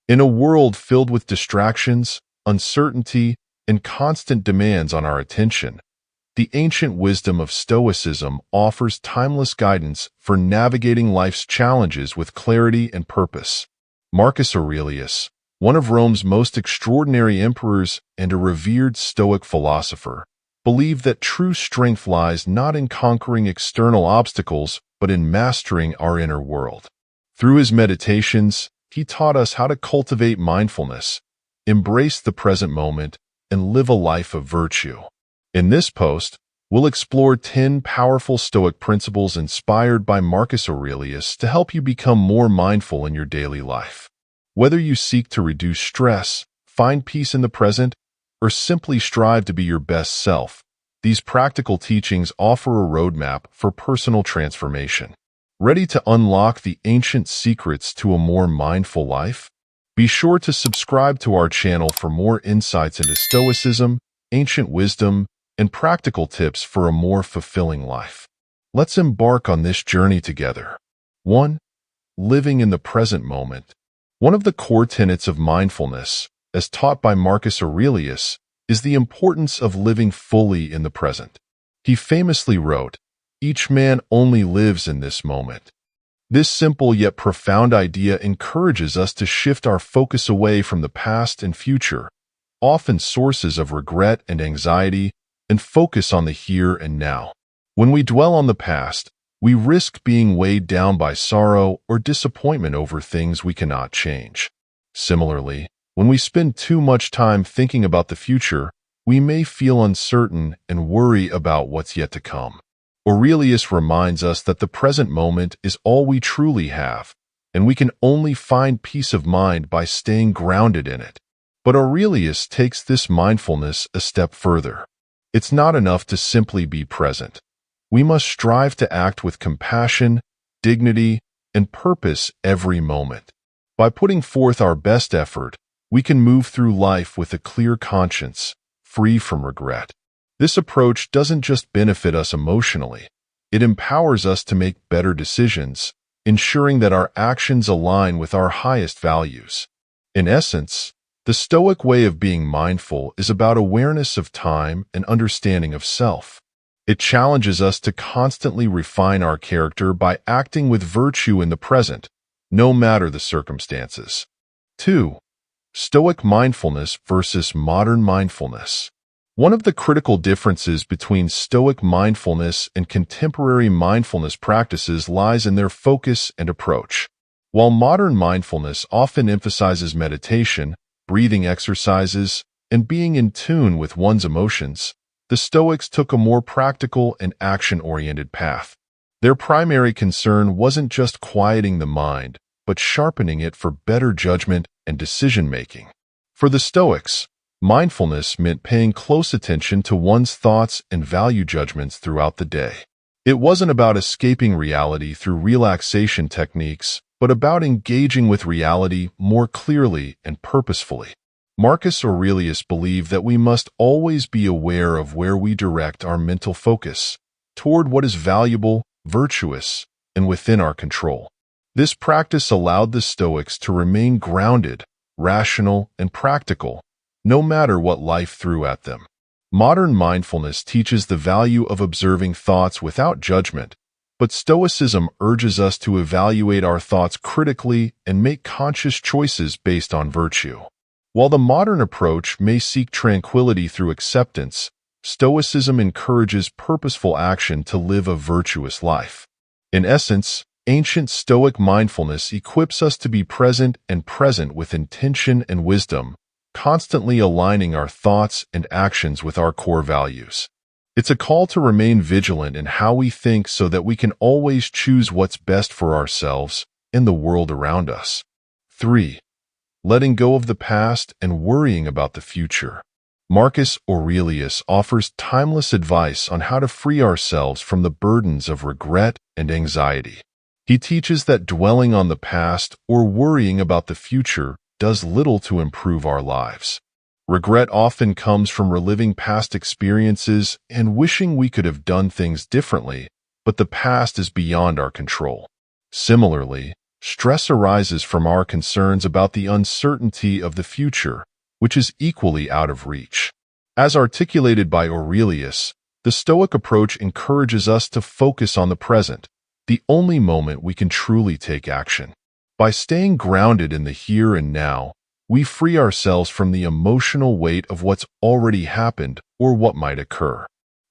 In a world filled with distractions, uncertainty, and constant demands on our attention, the ancient wisdom of Stoicism offers timeless guidance for navigating life's challenges with clarity and purpose. Marcus Aurelius, one of Rome's most extraordinary emperors and a revered Stoic philosopher, believed that true strength lies not in conquering external obstacles, but in mastering our inner world. Through his meditations, he taught us how to cultivate mindfulness, embrace the present moment, and live a life of virtue. In this post, we'll explore 10 powerful Stoic principles inspired by Marcus Aurelius to help you become more mindful in your daily life. Whether you seek to reduce stress, find peace in the present, or simply strive to be your best self, these practical teachings offer a roadmap for personal transformation. Ready to unlock the ancient secrets to a more mindful life? Be sure to subscribe to our channel for more insights into Stoicism, ancient wisdom, and practical tips for a more fulfilling life. Let's embark on this journey together. 1. Living in the present moment. One of the core tenets of mindfulness, as taught by Marcus Aurelius, is the importance of living fully in the present. He famously wrote, "Each man only lives in this moment." This simple yet profound idea encourages us to shift our focus away from the past and future, often sources of regret and anxiety, and focus on the here and now. When we dwell on the past, we risk being weighed down by sorrow or disappointment over things we cannot change. Similarly, when we spend too much time thinking about the future, we may feel uncertain and worry about what's yet to come. Aurelius reminds us that the present moment is all we truly have, and we can only find peace of mind by staying grounded in it. But Aurelius takes this mindfulness a step further. It's not enough to simply be present. We must strive to act with compassion, dignity, and purpose every moment. By putting forth our best effort, we can move through life with a clear conscience, free from regret. This approach doesn't just benefit us emotionally, it empowers us to make better decisions, ensuring that our actions align with our highest values. In essence, the Stoic way of being mindful is about awareness of time and understanding of self. It challenges us to constantly refine our character by acting with virtue in the present, no matter the circumstances. 2. Stoic mindfulness versus modern mindfulness. One of the critical differences between Stoic mindfulness and contemporary mindfulness practices lies in their focus and approach. While modern mindfulness often emphasizes meditation, breathing exercises, and being in tune with one's emotions, the Stoics took a more practical and action-oriented path. Their primary concern wasn't just quieting the mind, but sharpening it for better judgment and decision-making. For the Stoics, mindfulness meant paying close attention to one's thoughts and value judgments throughout the day. It wasn't about escaping reality through relaxation techniques, but about engaging with reality more clearly and purposefully. Marcus Aurelius believed that we must always be aware of where we direct our mental focus, toward what is valuable, virtuous, and within our control. This practice allowed the Stoics to remain grounded, rational, and practical, no matter what life threw at them. Modern mindfulness teaches the value of observing thoughts without judgment, but Stoicism urges us to evaluate our thoughts critically and make conscious choices based on virtue. While the modern approach may seek tranquility through acceptance, Stoicism encourages purposeful action to live a virtuous life. In essence, ancient Stoic mindfulness equips us to be present with intention and wisdom, constantly aligning our thoughts and actions with our core values. It's a call to remain vigilant in how we think so that we can always choose what's best for ourselves and the world around us. 3. Letting go of the past and worrying about the future. Marcus Aurelius offers timeless advice on how to free ourselves from the burdens of regret and anxiety. He teaches that dwelling on the past or worrying about the future does little to improve our lives. Regret often comes from reliving past experiences and wishing we could have done things differently, but the past is beyond our control. Similarly, Stress arises from our concerns about the uncertainty of the future, which is equally out of reach. As articulated by Aurelius, the Stoic approach encourages us to focus on the present, the only moment we can truly take action. By staying grounded in the here and now, we free ourselves from the emotional weight of what's already happened or what might occur.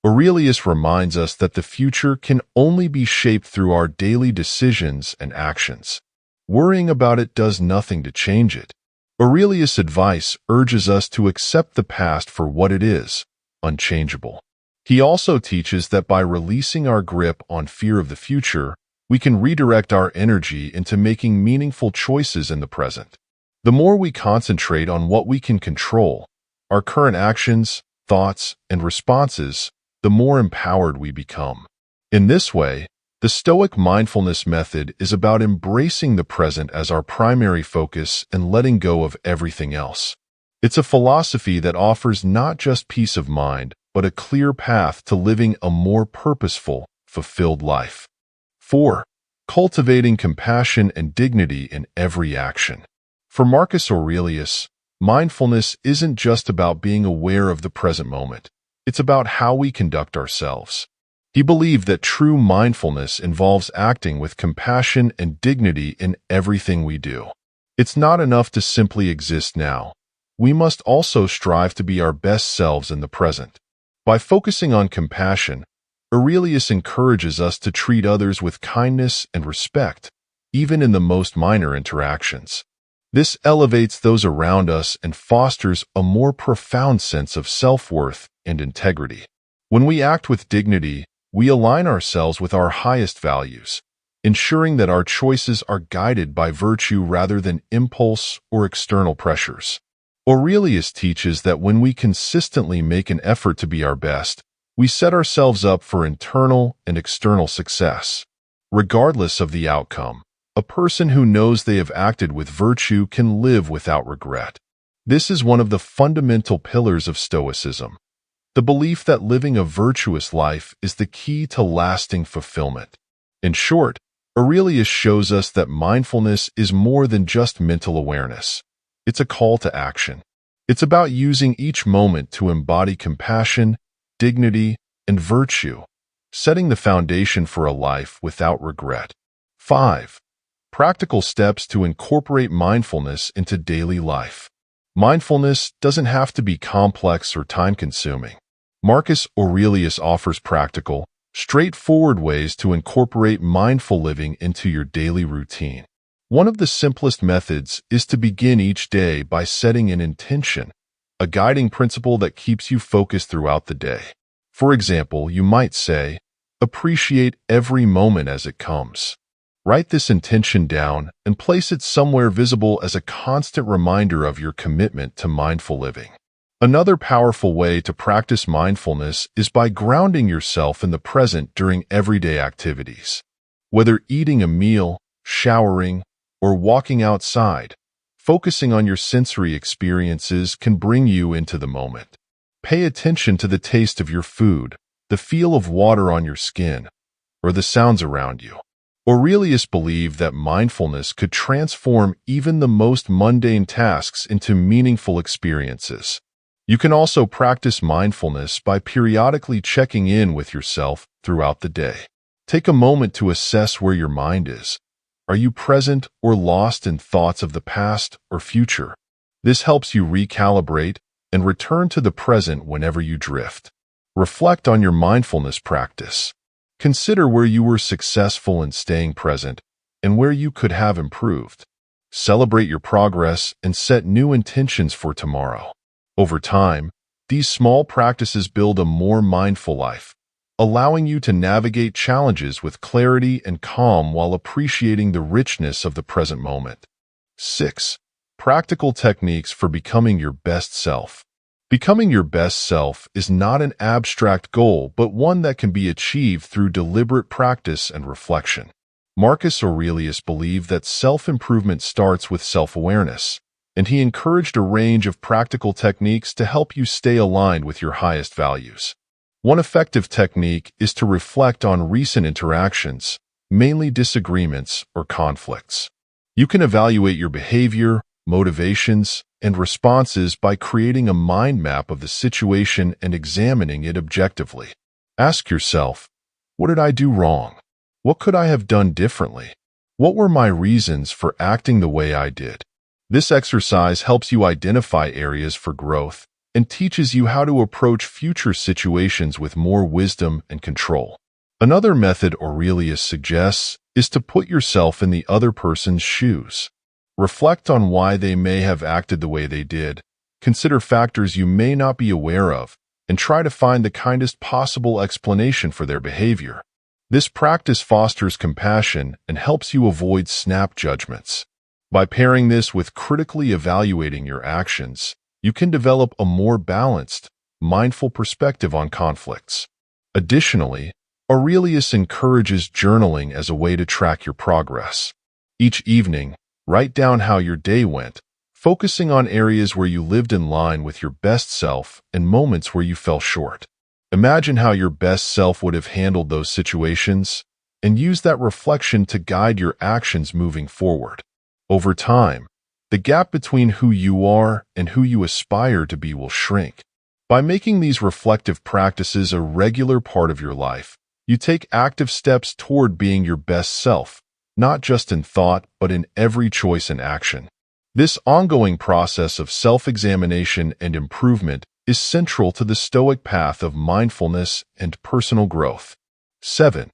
Aurelius reminds us that the future can only be shaped through our daily decisions and actions. Worrying about it does nothing to change it. Aurelius' advice urges us to accept the past for what it is, unchangeable. He also teaches that by releasing our grip on fear of the future, we can redirect our energy into making meaningful choices in the present. The more we concentrate on what we can control, our current actions, thoughts, and responses, the more empowered we become. In this way, the Stoic mindfulness method is about embracing the present as our primary focus and letting go of everything else. It's a philosophy that offers not just peace of mind, but a clear path to living a more purposeful, fulfilled life. 4. Cultivating compassion and dignity in every action. For Marcus Aurelius, mindfulness isn't just about being aware of the present moment. It's about how we conduct ourselves. He believed that true mindfulness involves acting with compassion and dignity in everything we do. It's not enough to simply exist now. We must also strive to be our best selves in the present. By focusing on compassion, Aurelius encourages us to treat others with kindness and respect, even in the most minor interactions. This elevates those around us and fosters a more profound sense of self-worth and integrity. When we act with dignity, we align ourselves with our highest values, ensuring that our choices are guided by virtue rather than impulse or external pressures. Aurelius teaches that when we consistently make an effort to be our best, we set ourselves up for internal and external success. Regardless of the outcome, a person who knows they have acted with virtue can live without regret. This is one of the fundamental pillars of Stoicism, the belief that living a virtuous life is the key to lasting fulfillment. In short, Aurelius shows us that mindfulness is more than just mental awareness. It's a call to action. It's about using each moment to embody compassion, dignity, and virtue, setting the foundation for a life without regret. 5. Practical steps to incorporate mindfulness into daily life. Mindfulness doesn't have to be complex or time-consuming. Marcus Aurelius offers practical, straightforward ways to incorporate mindful living into your daily routine. One of the simplest methods is to begin each day by setting an intention, a guiding principle that keeps you focused throughout the day. For example, you might say, appreciate every moment as it comes. Write this intention down and place it somewhere visible as a constant reminder of your commitment to mindful living. Another powerful way to practice mindfulness is by grounding yourself in the present during everyday activities. Whether eating a meal, showering, or walking outside, focusing on your sensory experiences can bring you into the moment. Pay attention to the taste of your food, the feel of water on your skin, or the sounds around you. Aurelius believed that mindfulness could transform even the most mundane tasks into meaningful experiences. You can also practice mindfulness by periodically checking in with yourself throughout the day. Take a moment to assess where your mind is. Are you present or lost in thoughts of the past or future? This helps you recalibrate and return to the present whenever you drift. Reflect on your mindfulness practice. Consider where you were successful in staying present and where you could have improved. Celebrate your progress and set new intentions for tomorrow. Over time, these small practices build a more mindful life, allowing you to navigate challenges with clarity and calm while appreciating the richness of the present moment. 6. Practical techniques for becoming your best self. Becoming your best self is not an abstract goal, but one that can be achieved through deliberate practice and reflection. Marcus Aurelius believed that self-improvement starts with self-awareness, and he encouraged a range of practical techniques to help you stay aligned with your highest values. One effective technique is to reflect on recent interactions, mainly disagreements or conflicts. You can evaluate your behavior, motivations, and responses by creating a mind map of the situation and examining it objectively. Ask yourself, what did I do wrong? What could I have done differently? What were my reasons for acting the way I did? This exercise helps you identify areas for growth and teaches you how to approach future situations with more wisdom and control. Another method Aurelius suggests is to put yourself in the other person's shoes. Reflect on why they may have acted the way they did, consider factors you may not be aware of, and try to find the kindest possible explanation for their behavior. This practice fosters compassion and helps you avoid snap judgments. By pairing this with critically evaluating your actions, you can develop a more balanced, mindful perspective on conflicts. Additionally, Aurelius encourages journaling as a way to track your progress. Each evening, write down how your day went, focusing on areas where you lived in line with your best self and moments where you fell short. Imagine how your best self would have handled those situations, and use that reflection to guide your actions moving forward. Over time, the gap between who you are and who you aspire to be will shrink. By making these reflective practices a regular part of your life, you take active steps toward being your best self, not just in thought, but in every choice and action. This ongoing process of self-examination and improvement is central to the Stoic path of mindfulness and personal growth. 7.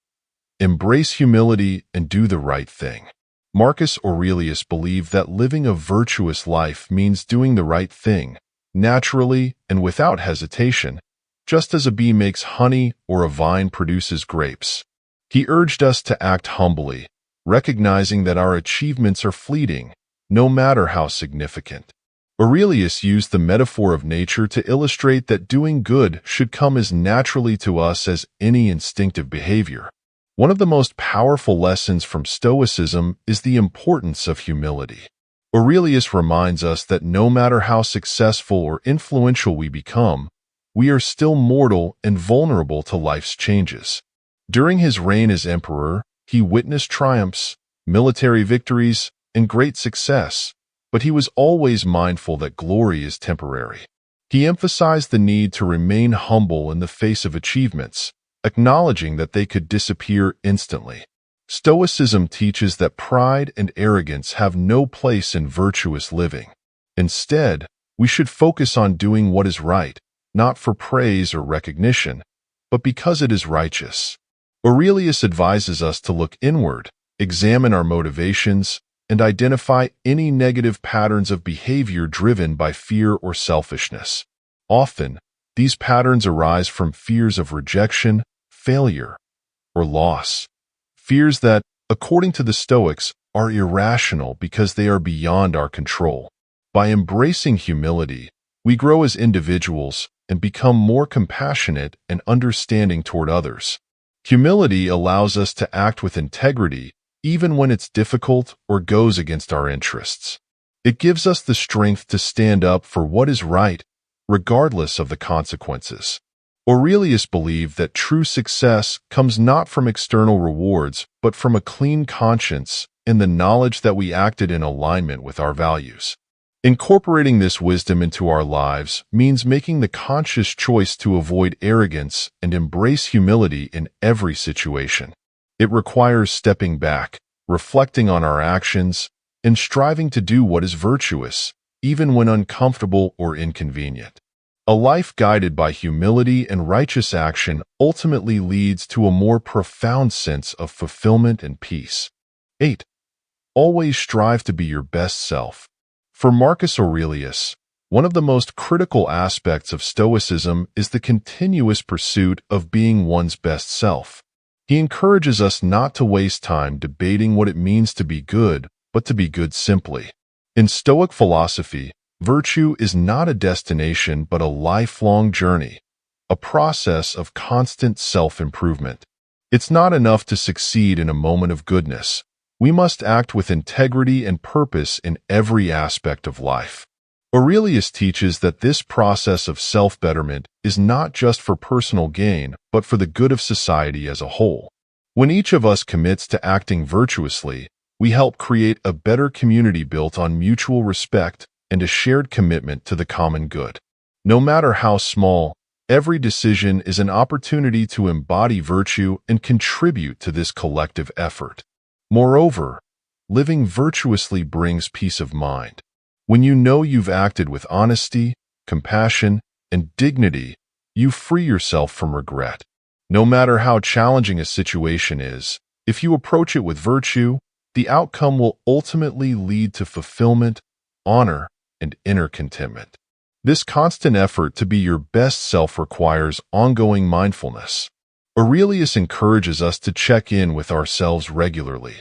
Embrace humility and do the right thing. Marcus Aurelius believed that living a virtuous life means doing the right thing, naturally and without hesitation, just as a bee makes honey or a vine produces grapes. He urged us to act humbly, recognizing that our achievements are fleeting, no matter how significant. Aurelius used the metaphor of nature to illustrate that doing good should come as naturally to us as any instinctive behavior. One of the most powerful lessons from Stoicism is the importance of humility. Aurelius reminds us that no matter how successful or influential we become, we are still mortal and vulnerable to life's changes. During his reign as emperor, he witnessed triumphs, military victories, and great success, but he was always mindful that glory is temporary. He emphasized the need to remain humble in the face of achievements, acknowledging that they could disappear instantly. Stoicism teaches that pride and arrogance have no place in virtuous living. Instead, we should focus on doing what is right, not for praise or recognition, but because it is righteous. Aurelius advises us to look inward, examine our motivations, and identify any negative patterns of behavior driven by fear or selfishness. Often, these patterns arise from fears of rejection, failure, or loss. Fears that, according to the Stoics, are irrational because they are beyond our control. By embracing humility, we grow as individuals and become more compassionate and understanding toward others. Humility allows us to act with integrity even when it's difficult or goes against our interests. It gives us the strength to stand up for what is right, regardless of the consequences. Aurelius believed that true success comes not from external rewards, but from a clean conscience and the knowledge that we acted in alignment with our values. Incorporating this wisdom into our lives means making the conscious choice to avoid arrogance and embrace humility in every situation. It requires stepping back, reflecting on our actions, and striving to do what is virtuous, even when uncomfortable or inconvenient. A life guided by humility and righteous action ultimately leads to a more profound sense of fulfillment and peace. 8. Always strive to be your best self. For Marcus Aurelius, one of the most critical aspects of Stoicism is the continuous pursuit of being one's best self. He encourages us not to waste time debating what it means to be good, but to be good simply. In Stoic philosophy, virtue is not a destination but a lifelong journey, a process of constant self-improvement. It's not enough to succeed in a moment of goodness. We must act with integrity and purpose in every aspect of life. Aurelius teaches that this process of self-betterment is not just for personal gain, but for the good of society as a whole. When each of us commits to acting virtuously, We help create a better community built on mutual respect and a shared commitment to the common good. No matter how small, every decision is an opportunity to embody virtue and contribute to this collective effort. Moreover, living virtuously brings peace of mind. When you know you've acted with honesty, compassion, and dignity, you free yourself from regret. No matter how challenging a situation is, if you approach it with virtue, the outcome will ultimately lead to fulfillment, honor, and inner contentment. This constant effort to be your best self requires ongoing mindfulness. Aurelius encourages us to check in with ourselves regularly.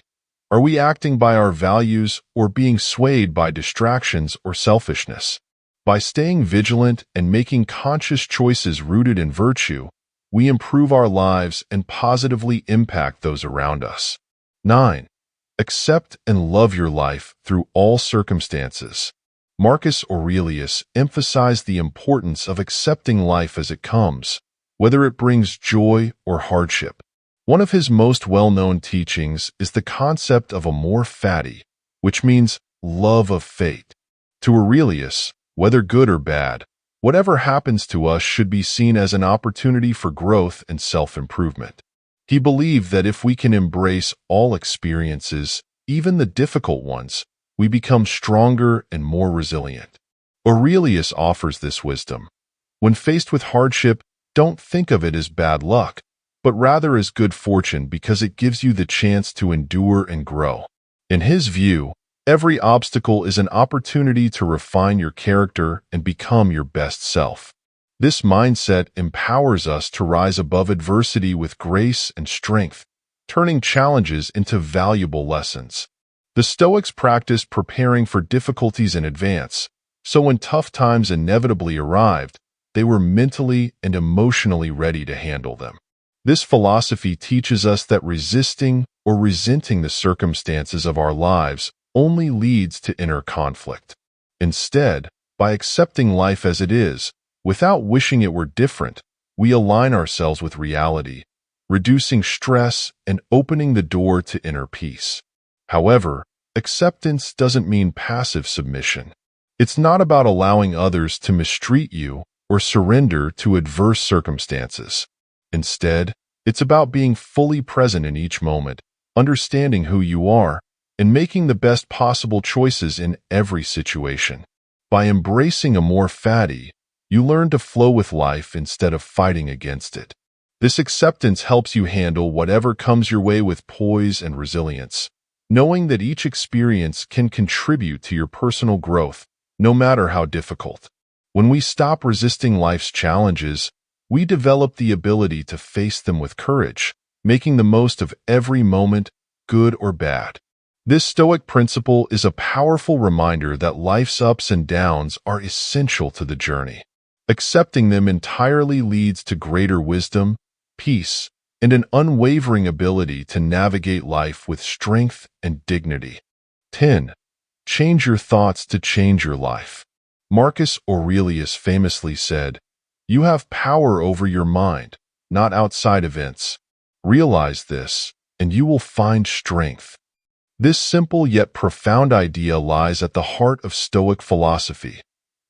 Are we acting by our values or being swayed by distractions or selfishness? By staying vigilant and making conscious choices rooted in virtue, we improve our lives and positively impact those around us. 9. Accept and love your life through all circumstances. Marcus Aurelius emphasized the importance of accepting life as it comes, whether it brings joy or hardship. One of his most well-known teachings is the concept of Amor Fati, which means love of fate. To Aurelius, whether good or bad, whatever happens to us should be seen as an opportunity for growth and self-improvement. He believed that if we can embrace all experiences, even the difficult ones, we become stronger and more resilient. Aurelius offers this wisdom. When faced with hardship, don't think of it as bad luck, but rather as good fortune because it gives you the chance to endure and grow. In his view, every obstacle is an opportunity to refine your character and become your best self. This mindset empowers us to rise above adversity with grace and strength, turning challenges into valuable lessons. The Stoics practiced preparing for difficulties in advance, so when tough times inevitably arrived, they were mentally and emotionally ready to handle them. This philosophy teaches us that resisting or resenting the circumstances of our lives only leads to inner conflict. Instead, by accepting life as it is, without wishing it were different, we align ourselves with reality, reducing stress and opening the door to inner peace. However, acceptance doesn't mean passive submission. It's not about allowing others to mistreat you or surrender to adverse circumstances. Instead, it's about being fully present in each moment, understanding who you are, and making the best possible choices in every situation. By embracing Amor Fati, you learn to flow with life instead of fighting against it. This acceptance helps you handle whatever comes your way with poise and resilience, knowing that each experience can contribute to your personal growth, no matter how difficult. When we stop resisting life's challenges, we develop the ability to face them with courage, making the most of every moment, good or bad. This Stoic principle is a powerful reminder that life's ups and downs are essential to the journey. Accepting them entirely leads to greater wisdom, peace, and an unwavering ability to navigate life with strength and dignity. 10. Change your thoughts to change your life. Marcus Aurelius famously said, "You have power over your mind, not outside events. Realize this, and you will find strength." This simple yet profound idea lies at the heart of Stoic philosophy.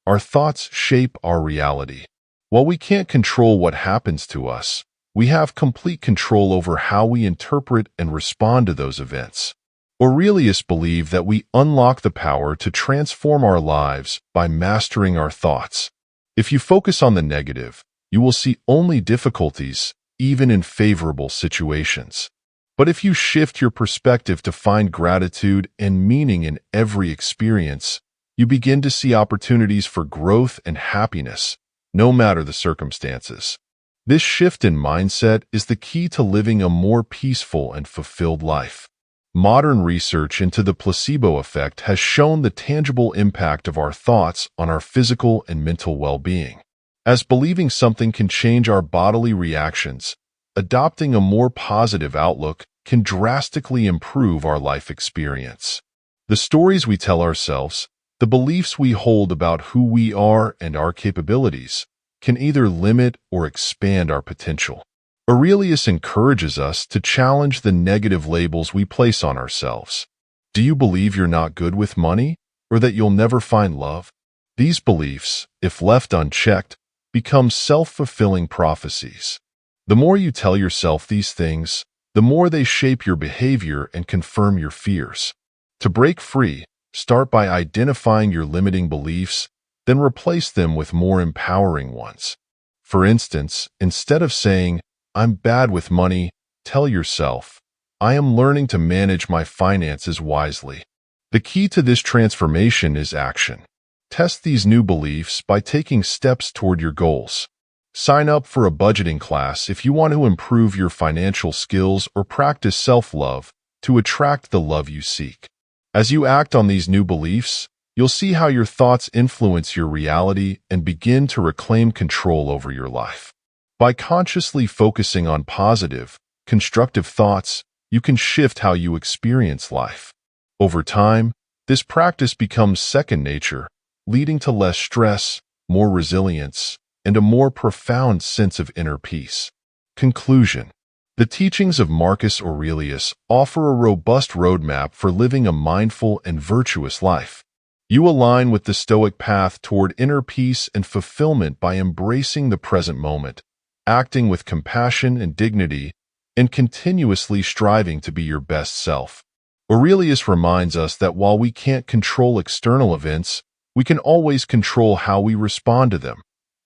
Our thoughts shape our reality. While we can't control what happens to us, we have complete control over how we interpret and respond to those events. Aurelius believed that we unlock the power to transform our lives by mastering our thoughts. If you focus on the negative, you will see only difficulties, even in favorable situations. But if you shift your perspective to find gratitude and meaning in every experience, you begin to see opportunities for growth and happiness, no matter the circumstances. This shift in mindset is the key to living a more peaceful and fulfilled life. Modern research into the placebo effect has shown the tangible impact of our thoughts on our physical and mental well-being. As believing something can change our bodily reactions, adopting a more positive outlook can drastically improve our life experience. The stories we tell ourselves, the beliefs we hold about who we are and our capabilities, can either limit or expand our potential. Aurelius encourages us to challenge the negative labels we place on ourselves. Do you believe you're not good with money, or that you'll never find love? These beliefs, if left unchecked, become self-fulfilling prophecies. The more you tell yourself these things, the more they shape your behavior and confirm your fears. To break free, start by identifying your limiting beliefs, then replace them with more empowering ones. For instance, instead of saying, "I'm bad with money," tell yourself, "I am learning to manage my finances wisely." The key to this transformation is action. Test these new beliefs by taking steps toward your goals. Sign up for a budgeting class if you want to improve your financial skills or practice self-love to attract the love you seek. As you act on these new beliefs, you'll see how your thoughts influence your reality and begin to reclaim control over your life. By consciously focusing on positive, constructive thoughts, you can shift how you experience life. Over time, this practice becomes second nature, leading to less stress, more resilience, and a more profound sense of inner peace. Conclusion. The teachings of Marcus Aurelius offer a robust roadmap for living a mindful and virtuous life. You align with the Stoic path toward inner peace and fulfillment by embracing the present moment, acting with compassion and dignity, and continuously striving to be your best self. Aurelius reminds us that while we can't control external events, we can always control how we respond to them.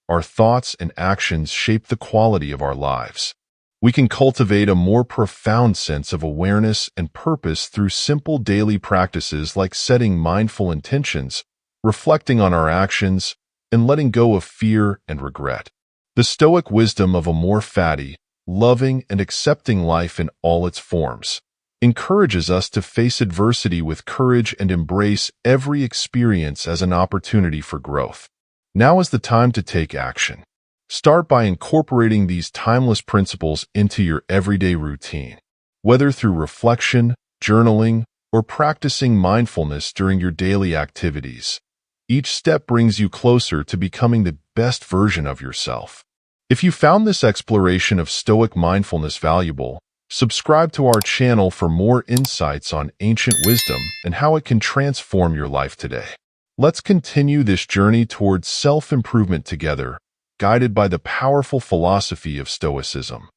Our thoughts and actions shape the quality of our lives. We can cultivate a more profound sense of awareness and purpose through simple daily practices like setting mindful intentions, reflecting on our actions, and letting go of fear and regret. The Stoic wisdom of Amor Fati, loving and accepting life in all its forms, encourages us to face adversity with courage and embrace every experience as an opportunity for growth. Now is the time to take action. Start by incorporating these timeless principles into your everyday routine. Whether through reflection, journaling, or practicing mindfulness during your daily activities, each step brings you closer to becoming the best version of yourself. If you found this exploration of Stoic mindfulness valuable, subscribe to our channel for more insights on ancient wisdom and how it can transform your life today. Let's continue this journey towards self-improvement together, guided by the powerful philosophy of Stoicism.